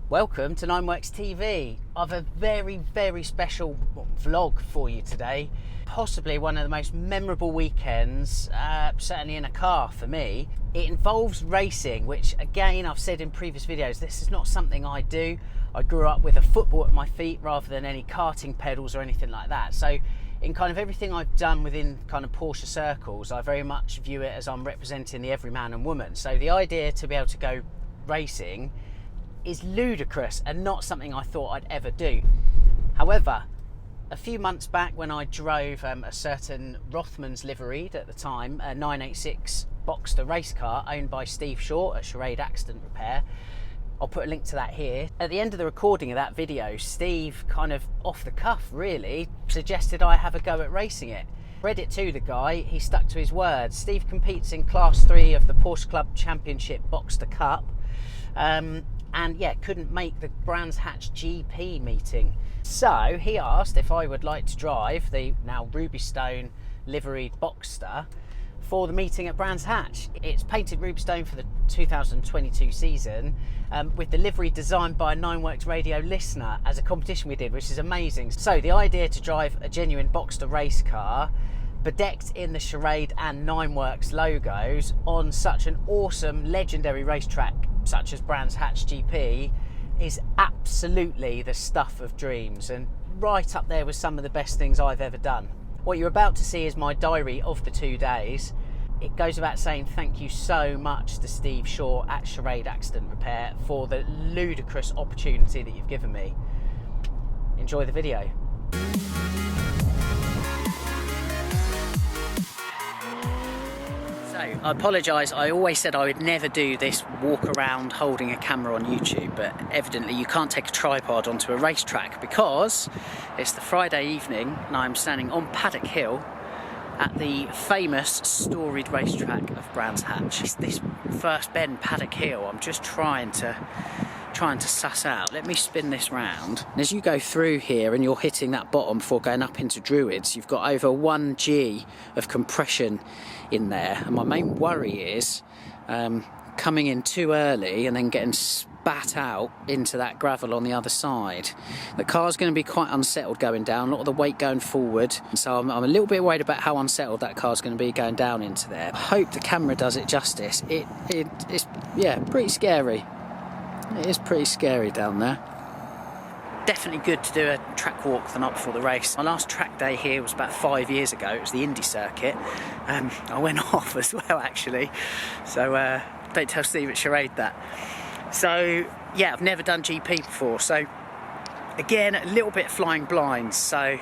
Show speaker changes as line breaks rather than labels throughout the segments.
Welcome to Nineworks TV. I've a very special vlog for you today. Possibly one of the most memorable weekends, certainly in a car for me. It involves racing, which again, I've said in previous videos, this is not something I do. I grew up with a football at my feet rather than any karting pedals or anything like that. So in kind of everything I've done within kind of Porsche circles, I very much view it as I'm representing the every man and woman. So the idea to be able to go racing is ludicrous and not something I thought I'd ever do. However, a few months back when I drove a certain Rothmans liveried at the time, a 986 Boxster race car owned by Steve Short at Shorade Accident Repair, I'll put a link to that here. At the end of the recording of that video, Steve kind of off the cuff really suggested I have a go at racing it. Credit to the guy, he stuck to his word. Steve competes in Class 3 of the Porsche Club Championship Boxster Cup. And yeah, couldn't make the Brands Hatch GP meeting. So he asked if I would like to drive the now Ruby Stone liveried Boxster for the meeting at Brands Hatch. It's painted Ruby Stone for the 2022 season with the livery designed by a Nineworks radio listener as a competition we did, which is amazing. So the idea to drive a genuine Boxster race car bedecked in the Shorade and Nineworks logos on such an awesome, legendary racetrack such as Brands Hatch GP is absolutely the stuff of dreams and right up there with some of the best things I've ever done. What you're about to see is my diary of the 2 days. It goes without saying thank you so much to Steve Shaw at Shorade Accident Repair for the ludicrous opportunity that you've given me. Enjoy the video. I apologise, I always said I would never do this walk around holding a camera on YouTube, but evidently you can't take a tripod onto a racetrack because it's the Friday evening and I'm standing on Paddock Hill at the famous storied racetrack of Brands Hatch. It's this first bend, Paddock Hill, I'm just trying to suss out. Let me spin this round. And as you go through here and you're hitting that bottom before going up into Druids, you've got over 1G of compression in there. And my main worry is coming in too early and then getting spat out into that gravel on the other side. The car's going to be quite unsettled going down, a lot of the weight going forward. So I'm a little bit worried about how unsettled that car's going to be going down into there. I hope the camera does it justice. It's yeah, pretty scary. It is pretty scary down there. Definitely good to do a track walk the night before the race. My last track day here was about 5 years ago. It was the Indy circuit. I went off as well, actually. So don't tell Steve at Shorade that. So yeah, I've never done GP before. So again, a little bit flying blind. So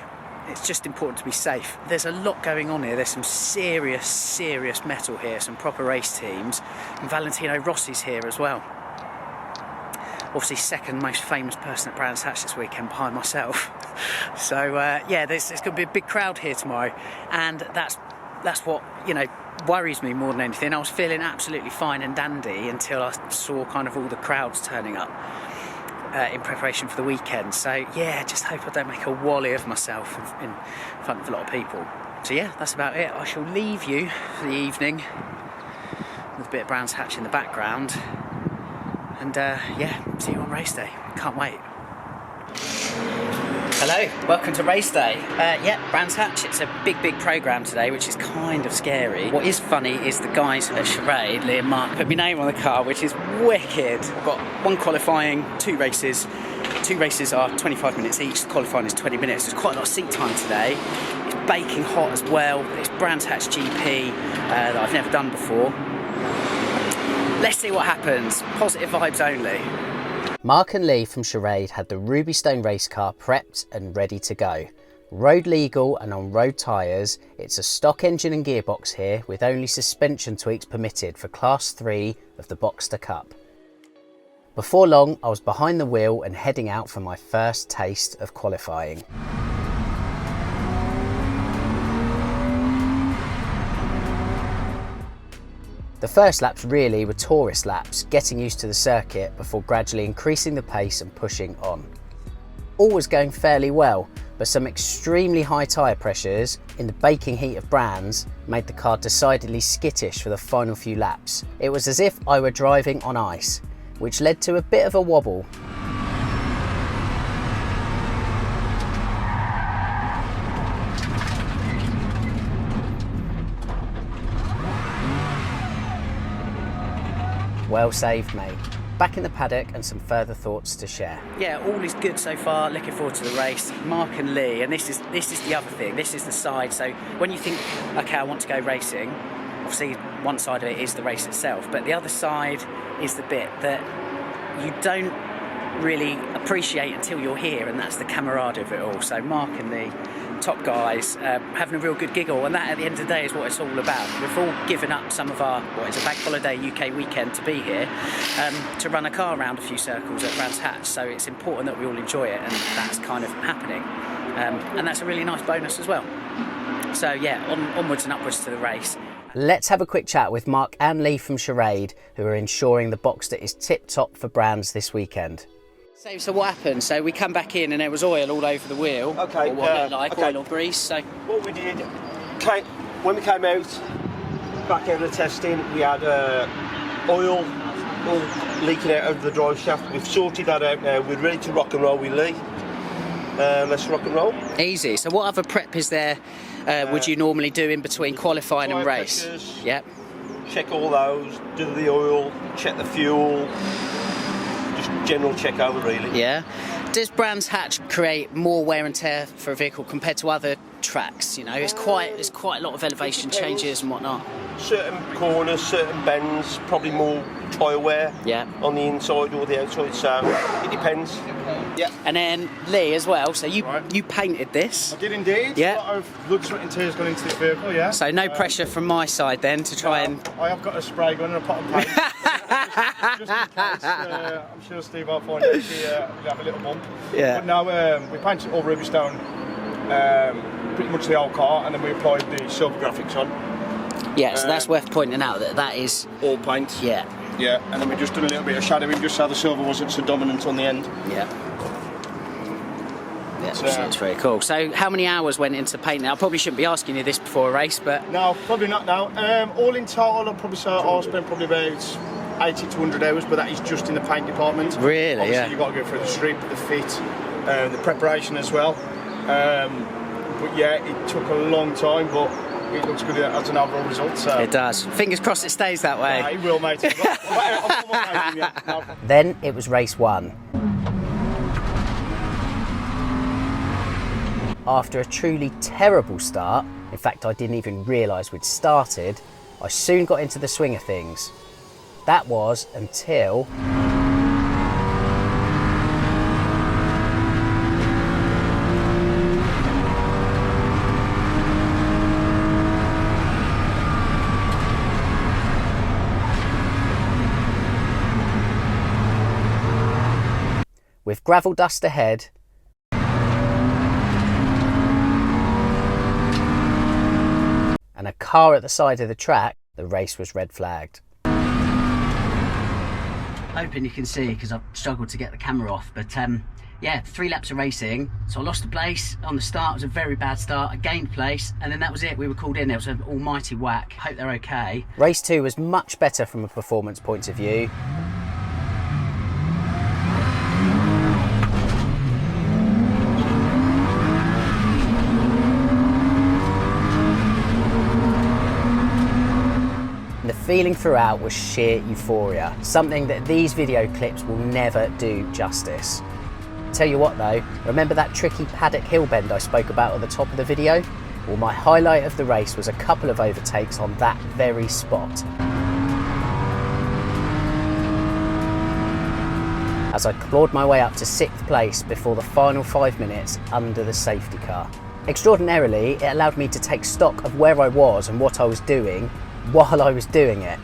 it's just important to be safe. There's a lot going on here. There's some serious metal here. Some proper race teams. And Valentino Rossi's here as well. Obviously second most famous person at Brands Hatch this weekend behind myself. So yeah, there's going to be a big crowd here tomorrow, and that's what, you know, worries me more than anything. I was feeling absolutely fine and dandy until I saw kind of all the crowds turning up in preparation for the weekend. So yeah, just hope I don't make a wally of myself in front of a lot of people. So yeah, that's about it. I shall leave you for the evening with a bit of Brands Hatch in the background. And yeah, see you on race day. Can't wait. Hello, welcome to race day. Yeah, Brands Hatch. It's a big programme today, which is kind of scary. What is funny is the guys at Shorade, Lee and Mark, put my name on the car, which is wicked. I've got one qualifying, 2 races. 2 races are 25 minutes each. The qualifying is 20 minutes. There's quite a lot of seat time today. It's baking hot as well. It's Brands Hatch GP that I've never done before. Let's see what happens. Positive vibes only. Mark and Lee from Shorade had the Ruby Stone race car prepped and ready to go. Road legal and on road tyres, it's a stock engine and gearbox here with only suspension tweaks permitted for Class 3 of the Boxster Cup. Before long, I was behind the wheel and heading out for my first taste of qualifying. The first laps really were tourist laps, getting used to the circuit before gradually increasing the pace and pushing on. All was going fairly well, but some extremely high tyre pressures in the baking heat of Brands made the car decidedly skittish for the final few laps. It was as if I were driving on ice, which led to a bit of a wobble. Well saved, mate. Back in the paddock and some further thoughts to share. Yeah, all is good so far. Looking forward to the race. Mark and Lee, and this is the other thing. This is the side. So when you think, okay, I want to go racing, obviously one side of it is the race itself, but the other side is the bit that you don't really appreciate until you're here, and that's the camaraderie of it all. So Mark and Lee, top guys, having a real good giggle, and that at the end of the day is what it's all about. We've all given up some of our, what is a Bank Holiday UK weekend to be here, to run a car around a few circles at Brands Hatch, so it's important that we all enjoy it, and that's kind of happening, and that's a really nice bonus as well. So yeah, onwards and upwards to the race. Let's have a quick chat with Mark and Lee from Shorade, who are ensuring the Boxster is tip-top for Brands this weekend. So what happened? So we come back in and there was oil all over the wheel.
Okay.
Or what looked like, oil or grease. So
what we did, when we came out, back out of the testing, we had oil all leaking out of the drive shaft. We've sorted that out now. We're ready to rock and roll with Lee. Let's rock and roll.
Easy. So what other prep is there would you normally do in between qualifying and race?
Pressures,
yep.
Check all those, do the oil, check the fuel. Just general check over, really.
Yeah. Does Brands Hatch create more wear and tear for a vehicle compared to other tracks? You know, there's quite a lot of elevation changes and whatnot.
Certain corners, certain bends, probably more tyre wear on the inside or the outside, so it depends. Yeah.
And then Lee as well, so you painted this.
I did indeed.
Yeah.
A lot of blood, sweat and tears gone into this vehicle, yeah.
So no pressure from my side then to try and...
I have got a spray gun and a pot of paint. just in case, I'm sure Steve will find it if we have a little bump.
Yeah.
But now we painted all ruby stone, pretty much the whole car, and then we applied the silver graphics on.
Yeah, so that's worth pointing out that is...
all paint.
Yeah.
Yeah, and then we just done a little bit of shadowing just so the silver wasn't so dominant on the end.
Yeah. Yeah, that's very cool. So how many hours went into painting? I probably shouldn't be asking you this before a race, but...
No, probably not now. All in total, I'd probably say I'll spend probably about 80 to 100 hours, but that is just in the paint department.
Really?
Obviously, you've got to go through the strip, the fit, the preparation as well. But yeah, it took a long time, but it looks good as an overall result. So.
It does. Fingers crossed it stays that way.
Yeah, it will, mate.
Then it was race 1. After a truly terrible start, in fact I didn't even realise we'd started, I soon got into the swing of things. That was until... with gravel dust ahead, and a car at the side of the track, the race was red flagged. Hoping you can see because I've struggled to get the camera off, but yeah, 3 laps of racing, so I lost the place on the start. It was a very bad start. I gained place, and then that was it. We were called in. There was an almighty whack. Hope they're okay. Race 2 was much better from a performance point of view. The feeling throughout was sheer euphoria, something that these video clips will never do justice. Tell you what though, remember that tricky paddock hill bend I spoke about at the top of the video? Well, my highlight of the race was a couple of overtakes on that very spot. As I clawed my way up to 6th place before the final 5 minutes under the safety car. Extraordinarily, it allowed me to take stock of where I was and what I was doing while I was doing it.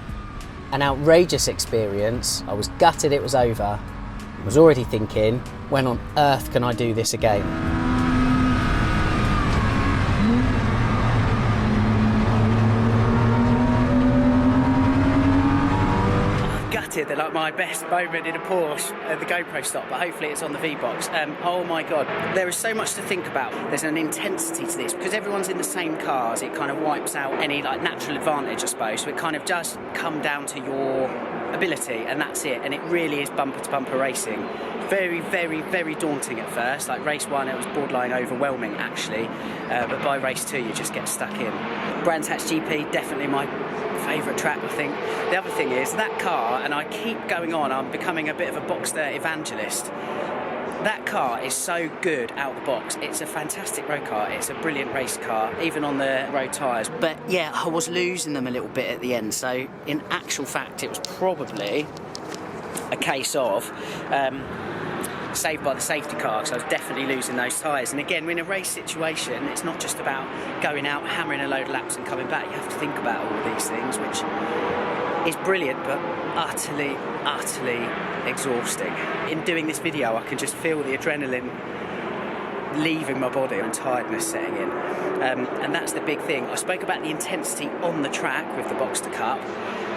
An outrageous experience. I was gutted it was over. I was already thinking, when on earth can I do this again? They're like my best moment in a Porsche at the GoPro stop, but hopefully it's on the V-Box. Oh my god, there is so much to think about. There's an intensity to this because everyone's in the same cars. It kind of wipes out any like natural advantage, I suppose. So it kind of does come down to your ability, and that's it. And it really is bumper to bumper racing. Very, very, very daunting at first. Like race 1, it was borderline overwhelming actually, but by race 2 you just get stuck in. Brands Hatch GP, definitely my favourite track, I think. The other thing is that car, and I keep going on, I'm becoming a bit of a Boxster evangelist. That car is so good out the box. It's a fantastic road car. It's a brilliant race car, even on the road tyres. But yeah, I was losing them a little bit at the end. So in actual fact, it was probably a case of saved by the safety car, because I was definitely losing those tyres. And again, in a race situation, it's not just about going out, hammering a load of laps and coming back. You have to think about all of these things, which is brilliant, but utterly, utterly exhausting. In doing this video, I can just feel the adrenaline leaving my body and tiredness setting in. And that's the big thing. I spoke about the intensity on the track with the Boxster Cup.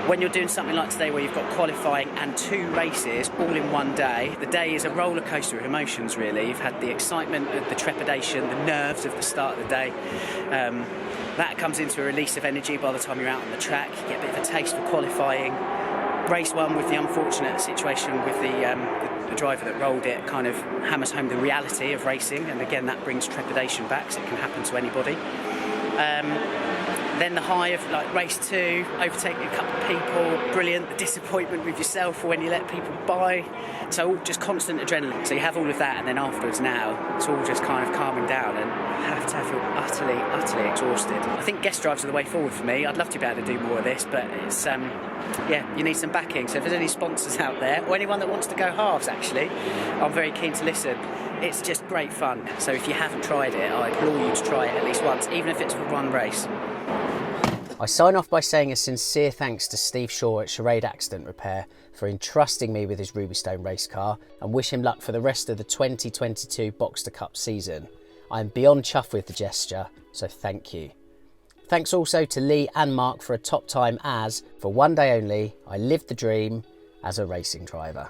When you're doing something like today where you've got qualifying and 2 races all in one day, the day is a roller coaster of emotions really. You've had the excitement, the trepidation, the nerves of the start of the day. That comes into a release of energy by the time you're out on the track. You get a bit of a taste for qualifying. Race 1 with the unfortunate situation with the driver that rolled it kind of hammers home the reality of racing, and again that brings trepidation back, so it can happen to anybody. Then the high of like race 2, overtaking a couple of people, brilliant. The disappointment with yourself when you let people by. So just constant adrenaline. So you have all of that, and then afterwards now, it's all just kind of calming down, and I have to feel utterly, utterly exhausted. I think guest drives are the way forward for me. I'd love to be able to do more of this, but it's, yeah, you need some backing. So if there's any sponsors out there, or anyone that wants to go halves actually, I'm very keen to listen. It's just great fun. So if you haven't tried it, I implore you to try it at least once, even if it's for one race. I sign off by saying a sincere thanks to Steve Shaw at Shorade Accident Repair for entrusting me with his Ruby Stone race car, and wish him luck for the rest of the 2022 Boxster Cup season. I am beyond chuffed with the gesture, so thank you. Thanks also to Lee and Mark for a top time as, for one day only, I lived the dream as a racing driver.